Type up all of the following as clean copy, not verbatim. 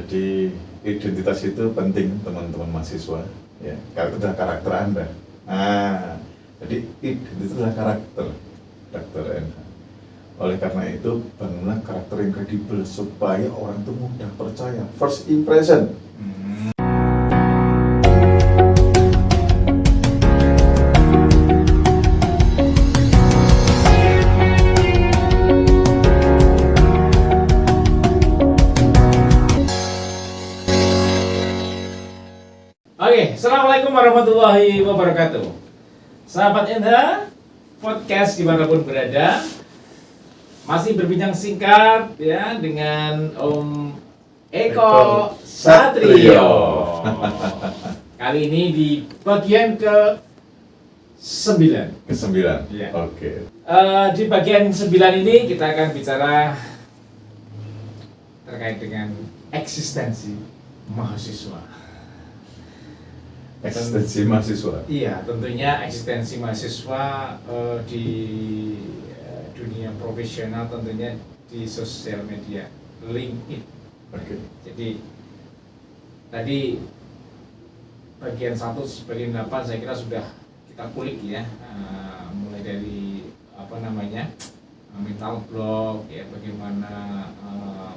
Jadi identitas itu penting teman-teman mahasiswa, ya. Karena itu adalah karakter Anda. Nah, jadi identitas itu adalah karakter NH. Oleh karena itu, bangunlah karakter yang kredibel supaya orang itu mudah percaya. First impression. Oke, assalamualaikum warahmatullahi wabarakatuh. Sahabat Endha, podcast dimanapun berada, masih berbincang singkat ya dengan Om Eko Satrio. Kali ini di bagian ke-9. Ke-9. Ya. Oke. Di bagian 9 ini kita akan bicara terkait dengan eksistensi mahasiswa. Eksistensi mahasiswa. Iya, tentunya eksistensi mahasiswa di dunia profesional, tentunya di sosial media, LinkedIn. Oke. Jadi tadi bagian 1, bagian 8 saya kira sudah kita kulik ya, mulai dari mental block ya, bagaimana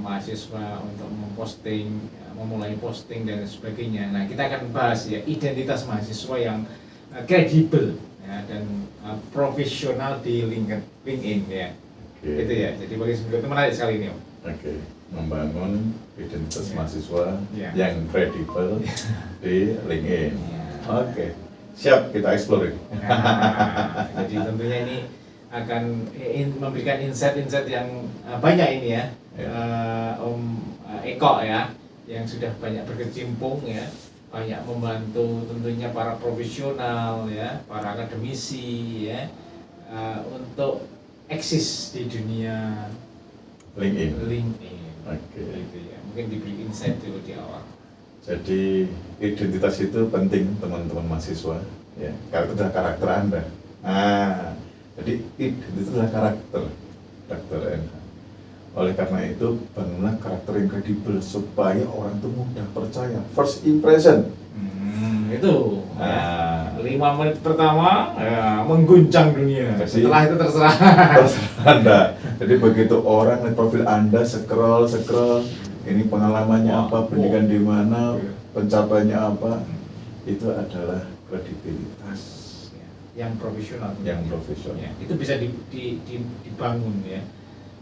mahasiswa untuk memposting, memulai posting dan sebagainya. Nah, kita akan bahas ya identitas mahasiswa yang kredibel ya, dan profesional di LinkedIn ya. Oke. Itu ya. Jadi bagi semua itu menarik sekali ini, Om. Oke. Membangun identitas mahasiswa Ya. yang kredibel di LinkedIn. Ya. Oke. Siap, kita explore ini. Nah, jadi tentunya ini akan memberikan insight-insight yang banyak ini ya, Om Eko ya, yang sudah banyak berkecimpung ya, banyak membantu tentunya para profesional ya, para akademisi ya, untuk eksis di dunia LinkedIn. Oke. Gitu ya. Mungkin diberi insight dulu di awal. Jadi identitas itu penting teman-teman mahasiswa, ya. Karena itu adalah karakter Anda. Nah, jadi identitas itu adalah karakter NH. Oleh karena itu, bangunlah karakter yang kredibel supaya orang itu mudah percaya. First impression. Itu Nah, 5 menit pertama ya, mengguncang dunia. Jadi- Setelah itu terserah. terserah Anda. Jadi begitu orang lihat profil Anda, scroll, ini pengalamannya apa, pendidikan di mana, pencapaiannya apa, itu adalah kredibilitas. Yang profesional. Yang profesional. Ya, itu bisa dibangun ya.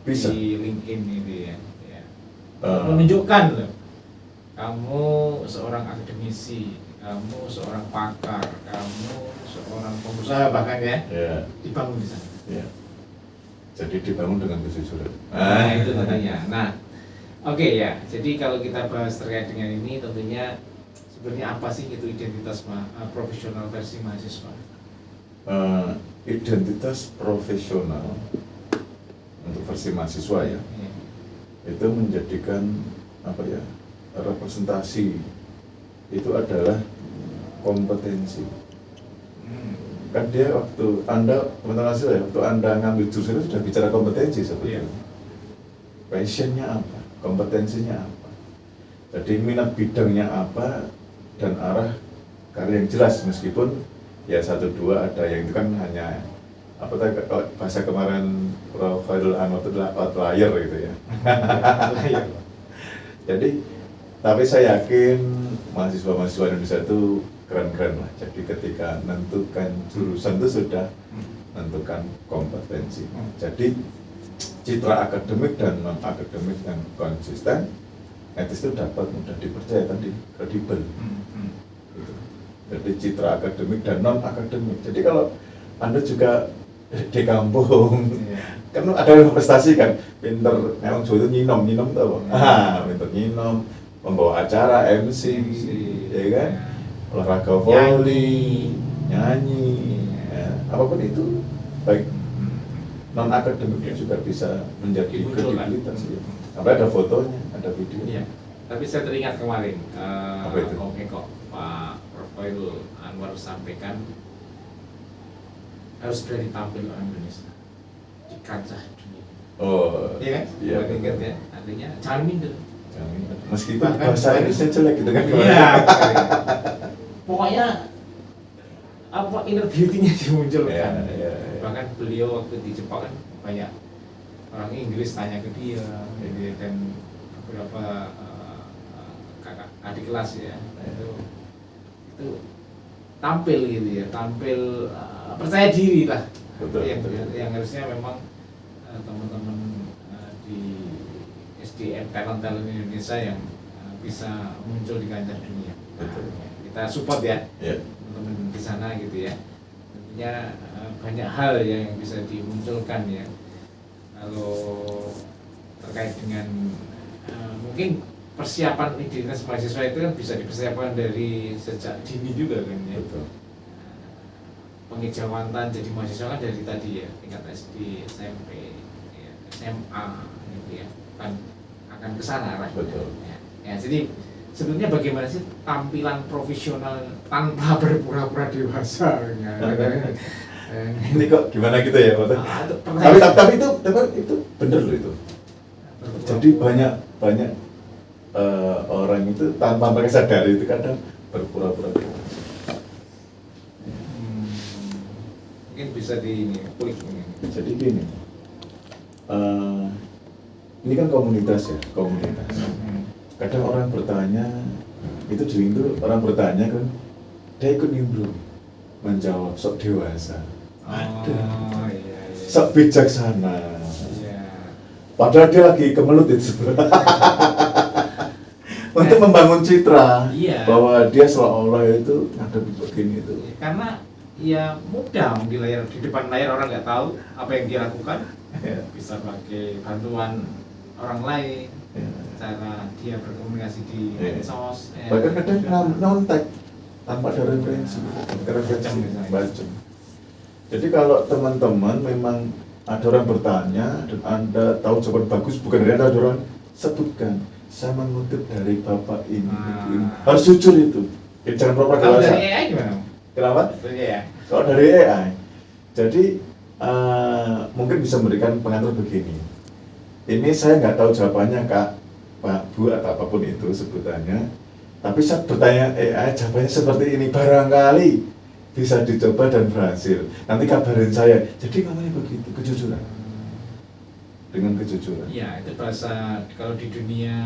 Bisa. Di LinkedIn itu ya. Ya. Eh, Menunjukkan loh, kamu seorang akademisi, kamu seorang pakar, kamu seorang pengusaha bahkan ya, Ya, dibangun di sana. ya. Jadi dibangun dengan kejujuran. Nah, itu tentunya. Nah, oke ya. Jadi kalau kita bahas terkait dengan ini, tentunya sebenarnya apa sih itu identitas profesional versi mahasiswa? Identitas profesional untuk versi mahasiswa ya, Ya. itu menjadikan representasi itu adalah kompetensi. Kan dia waktu Anda teman-teman mahasiswa ya, waktu Anda ngambil jurusan itu sudah bicara kompetensi sebetulnya. Iya. Passionnya apa, kompetensinya apa, jadi minat bidangnya apa, dan arah karir yang jelas. Meskipun ya 1-2 ada yang itu kan hanya kalau bahasa kemarin Prof. Khairul Anwar itu adalah outlier gitu ya. Jadi tapi saya yakin mahasiswa-mahasiswa Indonesia itu keren-keren lah. Jadi ketika menentukan jurusan itu sudah menentukan kompetensi. Jadi citra akademik dan non akademik yang konsisten, etis itu dapat mudah dipercaya, tadi kredibel. Gitu. Jadi citra akademik dan non akademik. Jadi kalau Anda juga di kampung, kan ada prestasi kan, pinter, memang Jawa itu nyinom tuh apa? Pinter nyinom, membawa acara, MC, ya kan? Olahraga voli, nyanyi, ya, apapun itu baik non akademiknya juga bisa menjadi kredibilitas ya. Sampai ada fotonya, ada videonya. Iya. Tapi saya teringat kemarin, Apa itu? Om Eko, Pak Prof. Khairul Anwar sampaikan harus berani tampil orang Indonesia di kancah dunia. Oh, Iya kan? iya, Buat ingat ya, artinya jangan minder. Meskipun Bahkan bahasa Inggrisnya jelek gitu kan. Iya. Pokoknya apa inner beauty-nya dimunculkan. Iya. Bahkan beliau waktu di Jepang kan banyak orang Inggris tanya ke dia, gitu ya, dan beberapa kakak adik kelas ya, itu tampil gitu ya, tampil percaya diri lah. Betul, yang, betul. yang harusnya memang teman-teman di SDM talent Indonesia yang bisa muncul di kancah dunia. Betul. Kita support ya, Iya. teman-teman di sana gitu ya. Tentunya banyak hal yang bisa dimunculkan ya. Kalau terkait dengan mungkin persiapan identitas mahasiswa itu kan bisa dipersiapkan dari sejak dini juga kan ya. Betul. Pengejawatan jadi mahasiswa kan dari tadi ya, tingkat SD, SMP, ya, SMA gitu ya, kan akan ke sana arahnya. Betul. Ya, jadi sebetulnya bagaimana sih tampilan profesional tanpa berpura-pura dewasa? Ya, Ini kok gimana gitu ya, Pak? itu Tapi itu bener loh itu. Jadi banyak orang itu tanpa mereka sadari itu kadang berpura-pura dewasa. Mungkin bisa di ini klik ini. Jadi gini, ini kan komunitas ya, komunitas. Kadang orang bertanya, itu dulu itu orang bertanya kan, dia ikut nimbrung, menjawab sok dewasa, Oh iya. sok bijaksana. Iya. Padahal dia lagi kemelut itu. Untuk membangun citra Iya. bahwa dia seolah-olah itu ngadepi begini itu. Karena ya mudah di depan layar orang nggak tahu apa yang dia lakukan. Ya. Bisa pakai bantuan orang lain, Ya. cara dia berkomunikasi di Iya. medsos. Bahkan kadang nontek tanpa ada referensi, Bacem. bacem. Jadi kalau teman-teman memang ada orang bertanya dan Anda tahu jawaban bagus, bukan dari Anda, ada orang sebutkan, saya mengutip dari Bapak ini, ini. Harus jujur itu. Ya, jangan pura-pura Kalau dewasa. dari AI gimana? Kenapa? Tentunya ya. Kalau dari AI, jadi mungkin bisa memberikan pengantar begini. Ini saya nggak tahu jawabannya Kak, Pak, Bu atau apapun itu sebutannya. Tapi saat bertanya AI, jawabannya seperti ini, barangkali bisa dicoba dan berhasil. Nanti kabarin saya. Jadi namanya begitu, kejujuran. Dengan kejujuran. Iya, itu bahasa kalau di dunia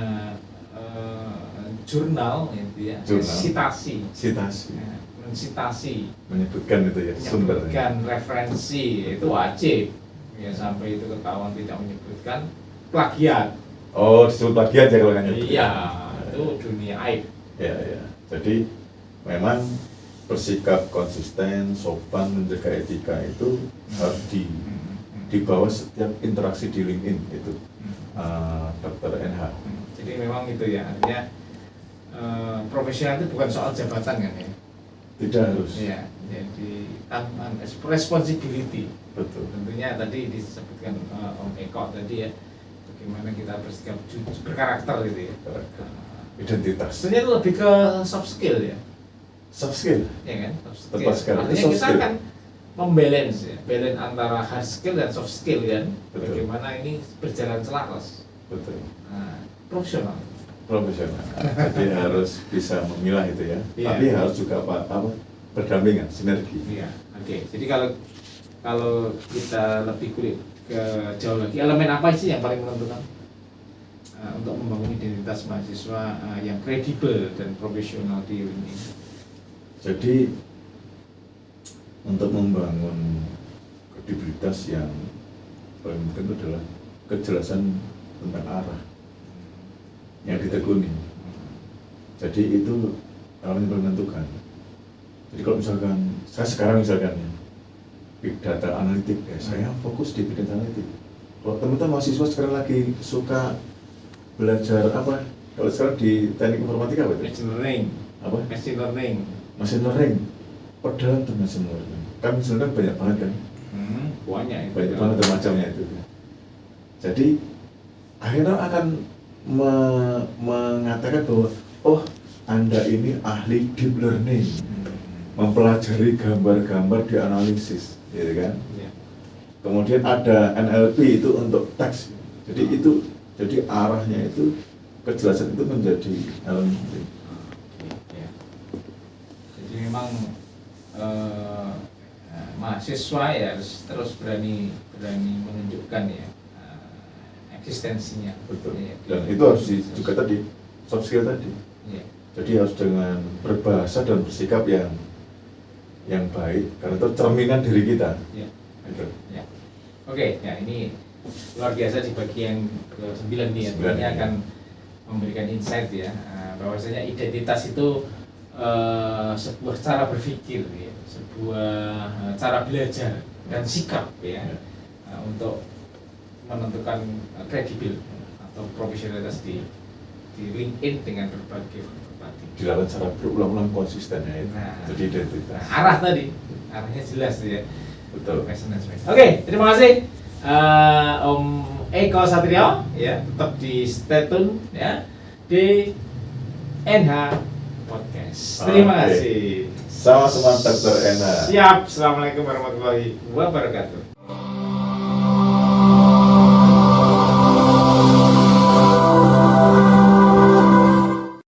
jurnal gitu ya, Jurnal. sitasi. Sitasi, Ya, mensitasi, menyebutkan itu ya sumbernya. menyebutkan referensi itu wajib. Ya sampai itu ketahuan tidak menyebutkan plagiat. Oh, disebut plagiat ya kalau nggak nyebut. Iya, itu dunia aib. Ya, ya. Jadi memang bersikap konsisten, sopan, menjaga etika itu harus di bawah setiap interaksi di LinkedIn itu, Dr. NH. Jadi memang itu ya, artinya profesional itu bukan soal jabatan kan ya. Tidak harus. Iya, jadi responsibility. Betul. Tentunya tadi disebutkan Om Eko tadi ya, bagaimana kita bersikap berkarakter gitu ya. Identitas. Sebenarnya itu lebih ke soft skill ya, Soft skill. ya kan? Soft skill. Tepat sekali. Artinya Itu soft kita skill. akan membalance ya, balance antara hard skill dan soft skill kan. Betul. Bagaimana ini berjalan selaras. Betul. Nah, profesional. Profesional. Jadi harus bisa memilah itu ya. Iya. Tapi harus juga apa berdampingan, sinergi. Iya, oke. Jadi kalau kita lebih kulik ke jauh lagi, elemen apa sih yang paling menentukan untuk membangun identitas mahasiswa yang kredibel dan profesional di ini? Jadi untuk membangun kredibilitas yang paling penting itu adalah kejelasan tentang arah yang ditekuni. Jadi itu hal yang paling menentukan. Jadi kalau misalkan saya sekarang misalkan ya, big data analitik ya, saya fokus di big data analitik. Kalau teman-teman mahasiswa sekarang lagi suka belajar apa? Kalau sekarang di teknik informatika apa itu? Machine learning, Apa? machine learning. Machine learning. Perdalam tuh machine learning. Kan machine learning banyak banget kan? Banyak itu. Banyak banget macamnya itu. Jadi akhirnya akan mengatakan bahwa oh Anda ini ahli deep learning, mempelajari gambar-gambar dianalisis, gitu kan? Ya. Kemudian ada NLP itu untuk teks. Jadi arahnya itu kejelasan itu menjadi hal penting. Ya. Jadi memang mahasiswa ya harus terus berani menunjukkan ya eksistensinya. Betul. Ya, Dan itu harus juga tadi soft skill tadi. Ya. Jadi harus dengan berbahasa dan bersikap yang baik karena itu cerminan diri kita. Ya. Gitu. Ya. Oke, ya ini luar biasa di bagian ke-9 nih ya. Ini akan memberikan insight ya bahwasanya identitas itu sebuah cara berpikir ya, sebuah cara belajar dan sikap ya untuk menentukan kredibel atau profesionalitas di LinkedIn dengan berbagai merpati. Dilakukan secara berulang-ulang konsisten ya itu. Nah, Jadi identitas. arah tadi, arahnya jelas ya. Betul. Oke, terima kasih Om Eko Satrio ya, tetap di stay tune ya di NH Podcast. Terima Oke. kasih. Sama-sama Dr. Ena. Siap. Assalamualaikum warahmatullahi wabarakatuh.